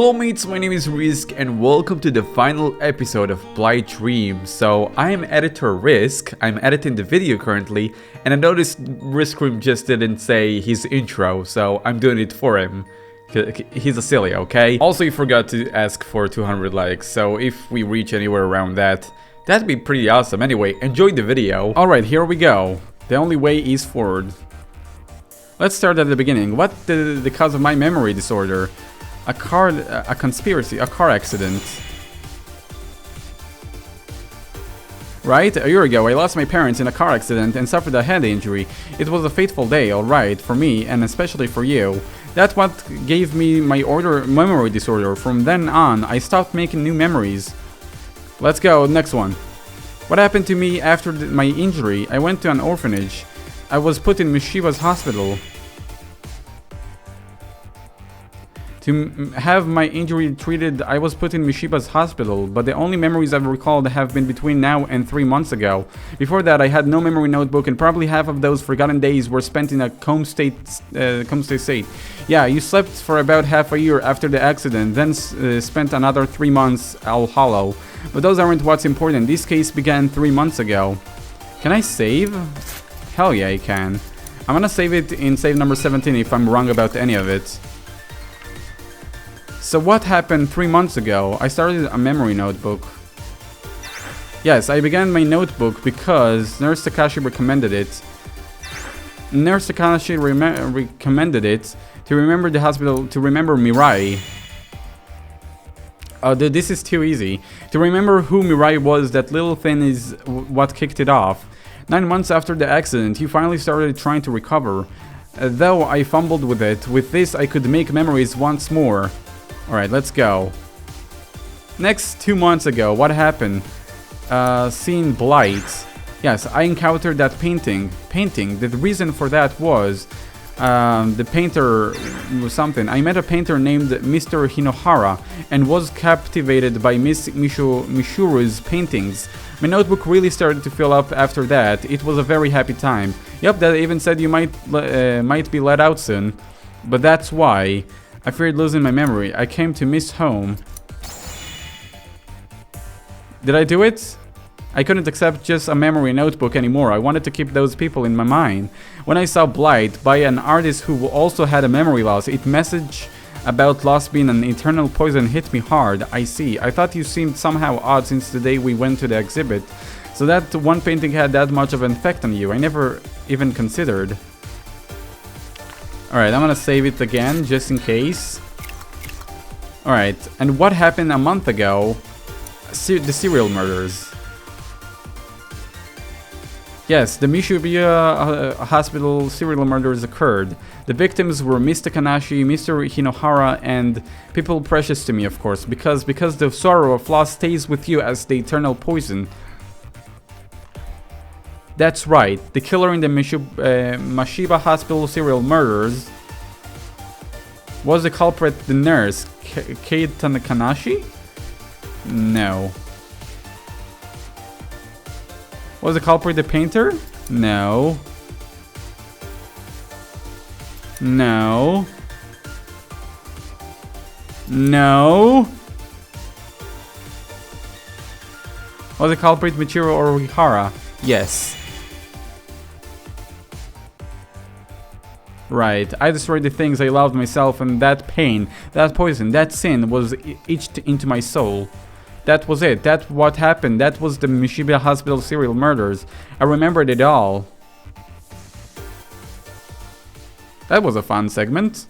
Hello mates, my name is Risk and welcome to the final episode of Blight. So I am editor Risk, I'm editing the video currently, and I noticed RiskRim just didn't say his intro, so I'm doing it for him. He's a silly, okay? Also, he forgot to ask for 200 likes, so if we reach anywhere around that, that'd be pretty awesome. Anyway, enjoy the video. Alright, here we go. The only way is forward. Let's start at the beginning. What the cause of my memory disorder? A conspiracy, a car accident. Right? A year ago, I lost my parents in a car accident and suffered a head injury. It was a fateful day, alright, for me, and especially for you. That's what gave me my memory disorder. From then on, I stopped making new memories. Let's go, next one. What happened to me after my injury? I went to an orphanage. I was put in Mashiba's hospital. To have my injury treated, I was put in Mashiba's hospital, but the only memories I've recalled have been between now and 3 months ago. Before that, I had no memory notebook, and probably half of those forgotten days were spent in a coma state. Yeah, you slept for about half a year after the accident, then spent another 3 months all hollow. But those aren't what's important. This case began 3 months ago. Can I save? Hell yeah, I can. I'm gonna save it in save number 17 if I'm wrong about any of it. So what happened 3 months ago? I started a memory notebook. Yes, I began my notebook because Nurse Takashi recommended it. Nurse Takashi recommended it to remember the hospital, to remember Mirai. Dude, this is too easy. To remember who Mirai was, that little thing is what kicked it off. 9 months after the accident, he finally started trying to recover. Though I fumbled with it, with this I could make memories once more. Alright, let's go. Next, 2 months ago, what happened? Seeing Blight. Yes, I encountered that painting. The reason for that was the painter was something. I met a painter named Mr. Hinohara and was captivated by Miss Mishuru's paintings. My notebook really started to fill up after that. It was a very happy time. Yep, that even said you might be let out soon. But that's why I feared losing my memory. I came to miss home. Did I do it? I couldn't accept just a memory notebook anymore. I wanted to keep those people in my mind. When I saw Blight by an artist who also had a memory loss, its message about loss being an eternal poison hit me hard. I see. I thought you seemed somehow odd since the day we went to the exhibit. So that one painting had that much of an effect on you. I never even considered. Alright, I'm gonna save it again, just in case. Alright, and what happened a month ago? The serial murders. Yes, the Mashiba hospital serial murders occurred. The victims were Mr. Kanashi, Mr. Hinohara, and people precious to me, of course, because the sorrow of loss stays with you as the eternal poison. That's right, the killer in the Mashiba hospital serial murders was the culprit, the nurse, Kate Tanakanashi? No. Was the culprit the painter? No. No. No. Was the culprit Michiro Orihara? Yes. Right, I destroyed the things I loved myself, and that pain, that poison, that sin was etched into my soul. That was it, that's what happened, that was the Mashiba hospital serial murders. I remembered it all. That was a fun segment.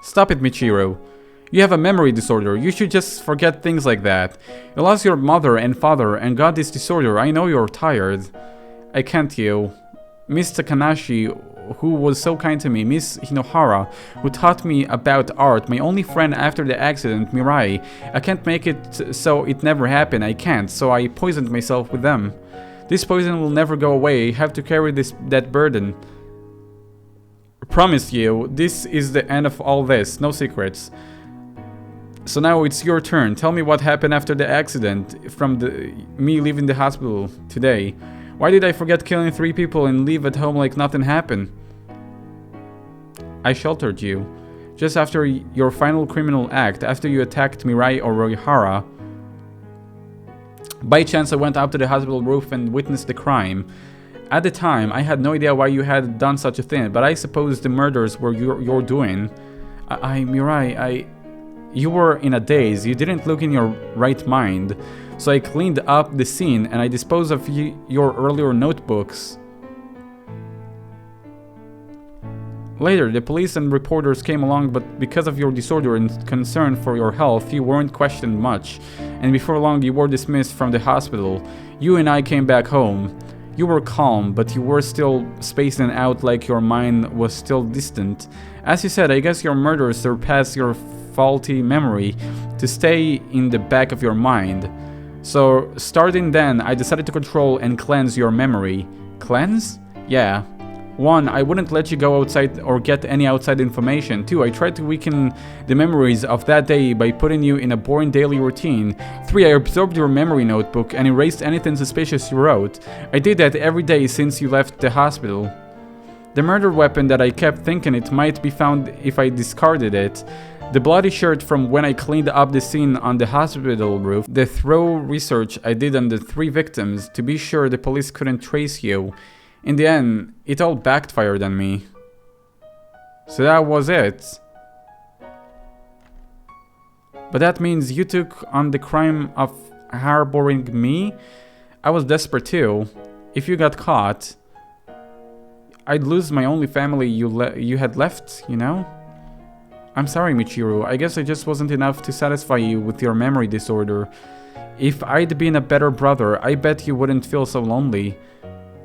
Stop it, Michiro. You have a memory disorder. You should just forget things like that. You lost your mother and father and got this disorder. I know you're tired. I can't you. Miss Takanashi, who was so kind to me. Miss Hinohara, who taught me about art. My only friend after the accident, Mirai. I can't make it so it never happened. I can't, so I poisoned myself with them. This poison will never go away. I have to carry that burden. I promise you, this is the end of all this. No secrets. So now it's your turn. Tell me what happened after the accident, from me leaving the hospital today. Why did I forget killing 3 people and leave at home like nothing happened? I sheltered you. Just after your final criminal act, after you attacked Mirai or Roihara. By chance, I went up to the hospital roof and witnessed the crime. At the time, I had no idea why you had done such a thing, but I suppose the murders were your doing. Mirai, you were in a daze, you didn't look in your right mind. So I cleaned up the scene and I disposed of your earlier notebooks. Later, the police and reporters came along, but because of your disorder and concern for your health, you weren't questioned much. And before long, you were dismissed from the hospital. You and I came back home. You were calm, but you were still spacing out like your mind was still distant. As you said, I guess your murders surpassed your faulty memory to stay in the back of your mind. So, starting then, I decided to control and cleanse your memory. Cleanse? Yeah. 1. I wouldn't let you go outside or get any outside information. 2. I tried to weaken the memories of that day by putting you in a boring daily routine. 3. I absorbed your memory notebook and erased anything suspicious you wrote. I did that every day since you left the hospital. The murder weapon that I kept thinking it might be found if I discarded it. The bloody shirt from when I cleaned up the scene on the hospital roof. The thorough research I did on the 3 victims to be sure the police couldn't trace you. In the end, it all backfired on me. So that was it. But that means you took on the crime of harboring me? I was desperate too. If you got caught, I'd lose my only family you had left, you know? I'm sorry, Michiru. I guess I just wasn't enough to satisfy you with your memory disorder. If I'd been a better brother, I bet you wouldn't feel so lonely.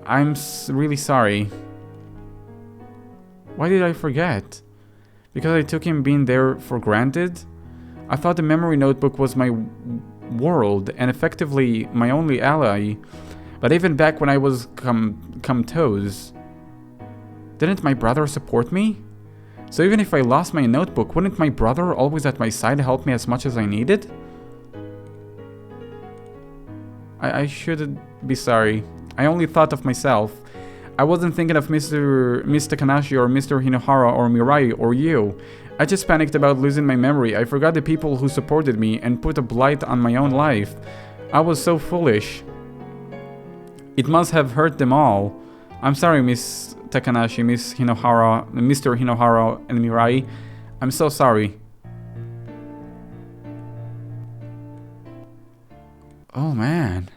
I'm really sorry. Why did I forget? Because I took him being there for granted? I thought the memory notebook was my world and effectively my only ally. But even back when I was comatose, didn't my brother support me? So even if I lost my notebook, wouldn't my brother always at my side help me as much as I needed? I should be sorry. I only thought of myself. I wasn't thinking of Mr. Takanashi or Mr. Hinohara or Mirai or you. I just panicked about losing my memory. I forgot the people who supported me and put a blight on my own life. I was so foolish. It must have hurt them all. I'm sorry, Miss Takanashi, Miss Hinohara, Mr. Hinohara and Mirai. I'm so sorry. Oh man.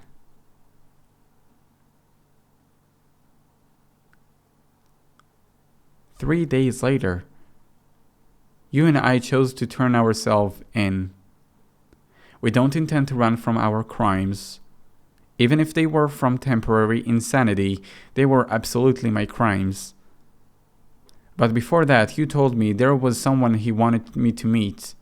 Three days later, you and I chose to turn ourselves in. We don't intend to run from our crimes. Even if they were from temporary insanity, they were absolutely my crimes. But before that, you told me there was someone he wanted me to meet.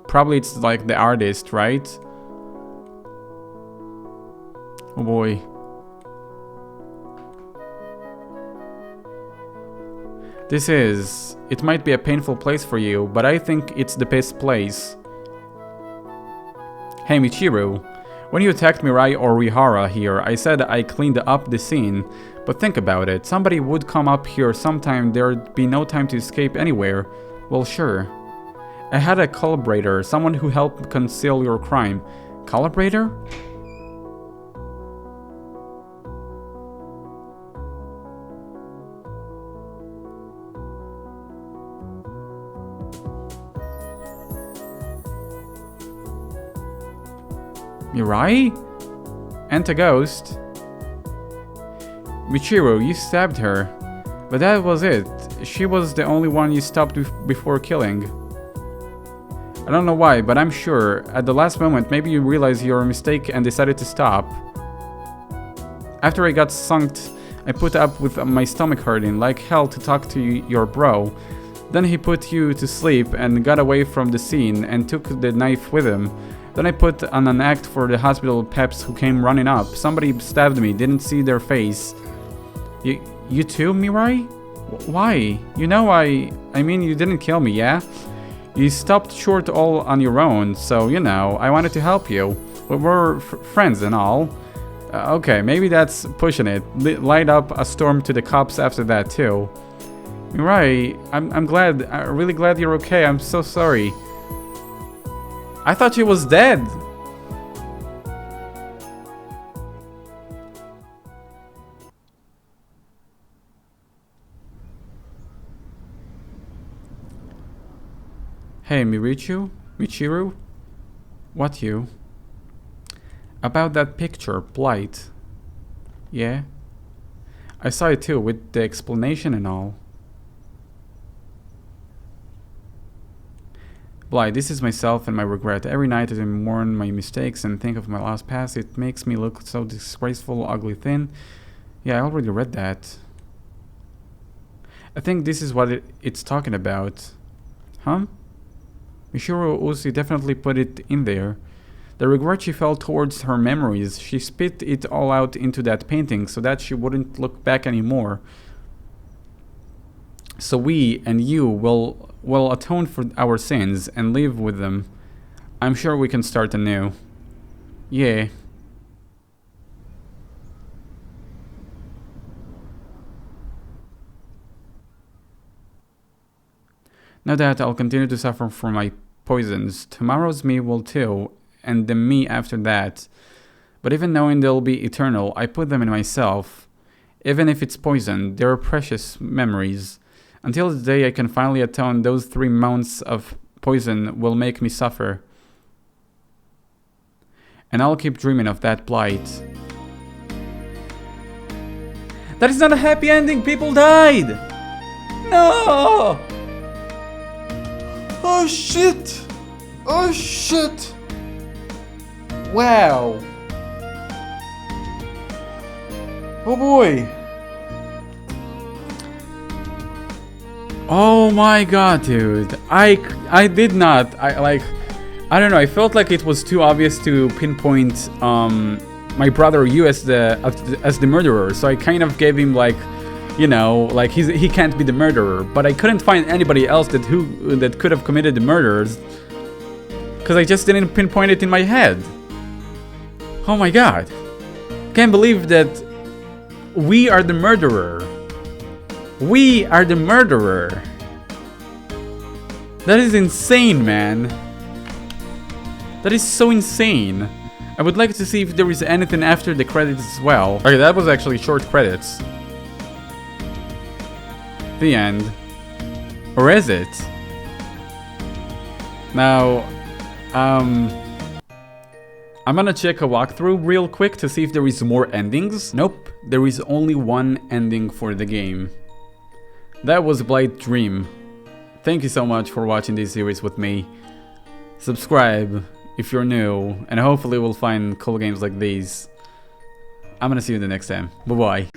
Probably it's like the artist, right? Oh boy. It might be a painful place for you, but I think it's the best place. Hey Michiru, when you attacked Mirai or Rihara here, I said I cleaned up the scene, but think about it, somebody would come up here sometime, there'd be no time to escape anywhere. Well, sure. I had a collaborator, someone who helped conceal your crime. Collaborator? Mirai? And a ghost? Michiru, you stabbed her. But that was it. She was the only one you stopped before killing. I don't know why, but I'm sure, at the last moment, maybe you realized your mistake and decided to stop. After I got skunked, I put up with my stomach hurting like hell to talk to your bro. Then he put you to sleep and got away from the scene and took the knife with him. Then I put on an act for the hospital peps who came running up. Somebody stabbed me, didn't see their face. You too, Mirai? Why? You know I mean, you didn't kill me, yeah? You stopped short all on your own, so, you know, I wanted to help you. We're friends and all. Okay, maybe that's pushing it. Light up a storm to the cops after that, too. Right, I'm glad. I'm really glad you're okay. I'm so sorry. I thought she was dead. Hey, Michiru? What you? About that picture, Blight. Yeah? I saw it too, with the explanation and all. Blight, this is myself and my regret. Every night as I mourn my mistakes and think of my lost past, it makes me look so disgraceful, ugly, thin. Yeah, I already read that. I think this is what it's talking about. Huh? Michiru Uzi definitely put it in there. The regret she felt towards her memories, she spit it all out into that painting so that she wouldn't look back anymore. So we and you will atone for our sins and live with them. I'm sure we can start anew. Yeah. Now that I'll continue to suffer from my poisons, tomorrow's me will too, and the me after that. But even knowing they'll be eternal, I put them in myself. Even if it's poison, they're precious memories. Until the day I can finally atone, those 3 months of poison will make me suffer. And I'll keep dreaming of that blight. That is not a happy ending! People died! No! Oh shit! Oh shit! Wow! Oh boy! Oh my god, dude! I did not. I don't know. I felt like it was too obvious to pinpoint my brother you as the murderer. So I kind of gave him like, you know, like he can't be the murderer. But I couldn't find anybody else that could have committed the murders because I just didn't pinpoint it in my head. Oh my god! Can't believe that we are the murderer. We are the murderer. That is insane, man. That is so insane. I would like to see if there is anything after the credits as well. Okay, that was actually short credits. The end. Or is it? Now, I'm gonna check a walkthrough real quick to see if there is more endings. Nope, there is only one ending for the game. That was Blight Dream. Thank you so much for watching this series with me. Subscribe if you're new, and hopefully we'll find cool games like these. I'm gonna see you the next time. Bye bye.